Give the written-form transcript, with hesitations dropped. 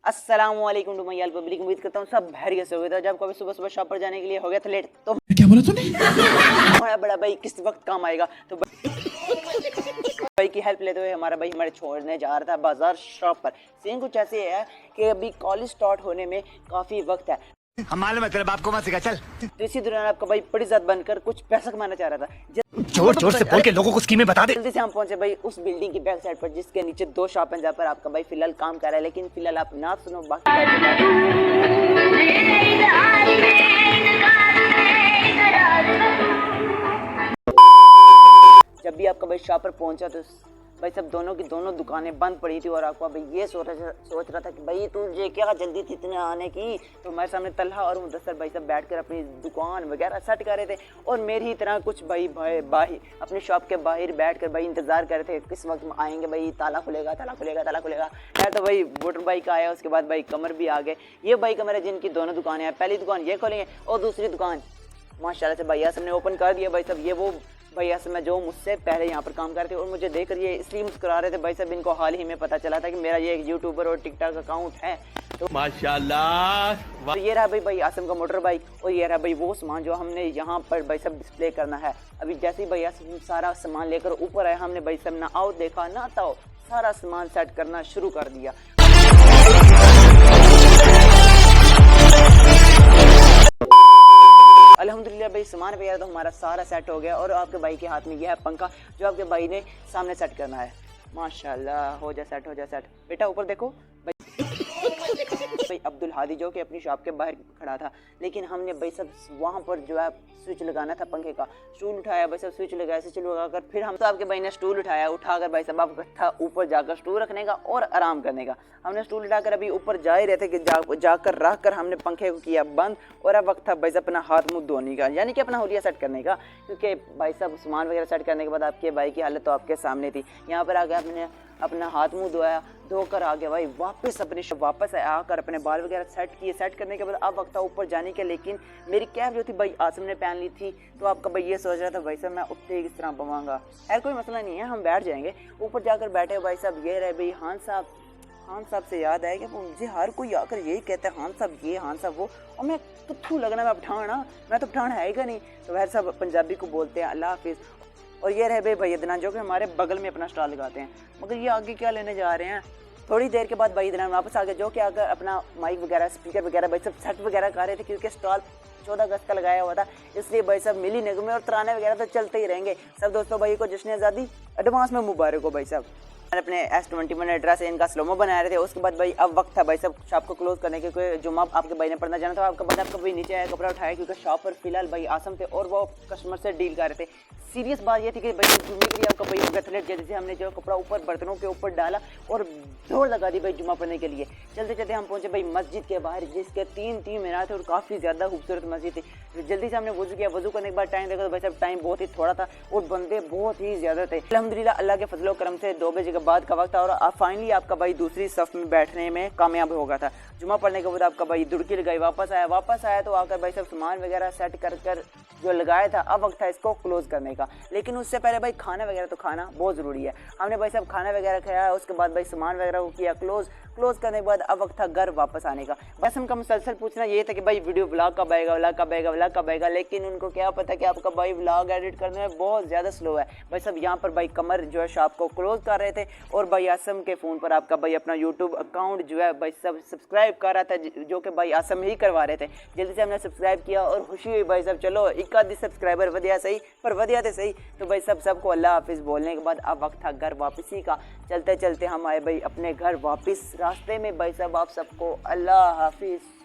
अस्सलामुअलैकुम to my all public. उम्मीद करता हूँ सब खैरियत से होगे। तो जब कभी सुबह सुबह शॉप पर जाने के लिए हो गया था लेट, तो क्या बोला तूने? हमारा बड़ा भाई किस वक्त काम आएगा, तो भाई की हेल्प लेते हुए हमारा भाई हमारे छोड़ने जा रहा था बाजार शॉप पर। सीन कुछ ऐसे है कि अभी कॉलेज स्टार्ट होने में काफ़ी वक्त है। हम मालूम है तेरे बाप को मत सिखा, चल। तो इसी दौरान आपका भाई बड़ी जात बनकर कुछ पैसा कमाना चाह रहा था। जोर जोर से बोल के लोगों को स्कीमें बता दे। जल्दी से हम पहुंचे भाई उस बिल्डिंग की बैक साइड पर, जिसके नीचे 2 शॉप हैं जहाँ पर आपका भाई फिलहाल काम कर रहा है। लेकिन फिलहाल आप ना सुनो, बाकी जब भी आपका भाई शॉप पर पहुंचा तो भाई सब दोनों की दोनों दुकानें बंद पड़ी थी। और आपका भाई ये सोच रहा था कि भाई तुझे क्या जल्दी थी इतने आने की। तो हमारे सामने तलहा और मुदस्सर भाई सब बैठकर अपनी दुकान वगैरह सेट कर रहे थे। और मेरी ही तरह कुछ भाई बाहर अपनी शॉप के बाहर बैठकर भाई इंतजार कर रहे थे किस वक्त आएंगे, भाई ताला खुलेगा ताला खुलेगा ताला खुलेगा। मैं तो भाई मोटर बाइक आया, उसके बाद भाई कमर भी आ गए। ये भाई कमर है जिनकी दोनों दुकानें हैं। पहली दुकान ये खोलेंगे और दूसरी दुकान माशाल्लाह से भैया सबने ओपन कर दिया। भाई सब ये वो भैया से मैं जो मुझसे पहले यहाँ पर काम करते और मुझे देखकर ये इसलिए मुस्कुरा रहे थे। भाई साहब इनको हाल ही में पता चला था कि मेरा ये एक यूट्यूबर और टिकटॉक अकाउंट है। तो माशाल्लाह। तो ये रहा भाई आसम का मोटर बाइक, और ये रहा भाई वो सामान जो हमने यहाँ पर भाई सब डिस्प्ले करना है। अभी जैसे ही भैया सारा सामान लेकर ऊपर आए, हमने भाई सब ना आओ देखा ना ताओ, सारा सामान सेट करना शुरू कर दिया। अल्हम्दुलिल्लाह भाई सामान वगैरह तो हमारा सारा सेट हो गया। और आपके भाई के हाथ में यह है पंखा जो आपके भाई ने सामने सेट करना है। माशाल्लाह हो जा सेट, हो जा सेट। बेटा ऊपर देखो। भाई अब्दुल हादी जो कि अपनी शॉप के बाहर खड़ा था, लेकिन हमने भाई सब वहाँ पर जो है स्विच लगाना था पंखे का, स्टूल उठाया भाई सब स्विच लगाया, स्विच लगाकर फिर हम तो आपके भाई ने स्टूल उठाया, उठाकर भाई सब अब था ऊपर जाकर स्टूल रखने का और आराम करने का। हमने स्टूल उठाकर अभी ऊपर जा ही रहे थे कि जाकर रख कर हमने पंखे को किया बंद। और अब वक्त था भाई साहब अपना हाथ मुँह धोने का, यानी कि अपना हुलिया सेट करने का। क्योंकि भाई साहब सामान वगैरह सेट करने के बाद आपके भाई की हालत तो आपके सामने थी। यहाँ पर आके आपने अपना हाथ मुंह धोया, धोकर आ गया भाई वापस अपने वापस आकर अपने बाल वगैरह सेट किए। सेट करने के बाद अब वक्त था ऊपर जाने के। लेकिन मेरी कैब जो थी भाई आसम ने पहन ली थी, तो आपका भाई ये सोच रहा था भाई साहब मैं उठते ही किस तरह पवाऊंगा। खैर कोई मसला नहीं है, हम बैठ जाएंगे। ऊपर जाकर बैठे भाई साहब ये रहे भाई खान साहब से याद आया कि मुझे हर कोई आकर यही कहता है खान साहब ये खान साहब वो, और मैं तो लगना मैं पठान हाँ, मैं तो पठान है ही नहीं। तो वह सब पंजाबी को बोलते हैं अल्लाह हाफिज़। और ये रहे भाई भैया दनान जो कि हमारे बगल में अपना स्टॉल लगाते हैं। मगर ये आगे क्या लेने जा रहे हैं। थोड़ी देर के बाद भाई दनान वापस आ गए, जो कि आकर अपना माइक वगैरह स्पीकर वगैरह भाई सब सेट वगैरह कर रहे थे। क्योंकि स्टॉल 14 अगस्त का लगाया हुआ था, इसलिए भाई सब मिली नगमे और तराने वगैरह तो चलते ही रहेंगे। सब दोस्तों भाई को जश्न आज़ादी एडवांस में मुबारक हो भाई साहब। अपने S21 एड्रा से इनका स्लोमो बना रहे थे। उसके बाद भाई अब वक्त था भाई सब शॉप को क्लोज करने के। कोई जुम्मा आपके भाई ने पढ़ना जाना था, आपका भाई नीचे आया कपड़ा उठाया, क्योंकि शॉप पर फिलहाल भाई आसम थे और वो कस्टमर से डील कर रहे थे। सीरियस बात ये थी कि भाई जुम्मे के लिए आपका भाई गथलेट जैसे हमने जो कपड़ा ऊपर बर्तनों के ऊपर डाला और दौड़ लगा दी भाई जुम्मा पढ़ने के लिए। चलते चलते हम पहुंचे भाई मस्जिद के बाहर, जिसके 3 मीनार थे और काफ़ी ज़्यादा खूबसूरत मस्जिद थी। जल्दी से हमने वजू किया, वजू करने के बाद टाइम देखा तो भाई साहब टाइम बहुत ही थोड़ा था और बंदे बहुत ही ज़्यादा थे। अल्हम्दुलिल्लाह अल्लाह के फजलो करम से 2 बजे के बाद का वक्त था और फाइनली आपका भाई दूसरी सफ में बैठने में कामयाब हो गया था। जुम्मा पढ़ने के बाद आपका भाई दुड़की लगाई, वापस आया तो आकर भाई सब सामान वगैरह सेट कर जो लगाया था। अब वक्त था इसको क्लोज करने का। लेकिन उससे पहले भाई खाना वगैरह तो खाना बहुत ज़रूरी है। हमने भाई सब खाना वगैरह खाया, उसके बाद भाई सामान वगैरह को किया क्लोज करने के बाद अब वक्त था घर वापस आने का। बस उनका मुसलसल पूछना ये था कि भाई वीडियो व्लॉग कब आएगा। लेकिन उनको क्या पता कि आपका भाई व्लॉग एडिट करने में बहुत ज़्यादा स्लो है। भाई सब यहाँ पर भाई कमर जो है शॉप को क्लोज कर रहे थे और भाई आसम के फ़ोन पर आपका भाई अपना यूट्यूब अकाउंट जो है भाई सब सब्सक्राइब कर रहा था, जो कि भाई आसम ही करवा रहे थे। जल्दी से हमने सब्सक्राइब किया और खुशी हुई भाई सब, चलो 1 सब्सक्राइबर वधिया सही पर वधिया थे सही। तो भाई सबको अल्लाह हाफिज़ बोलने के बाद अब वक्त था घर वापसी का। चलते चलते हम आए भाई अपने घर वापस। रास्ते में भाई साहब आप सबको अल्लाह हाफिज़।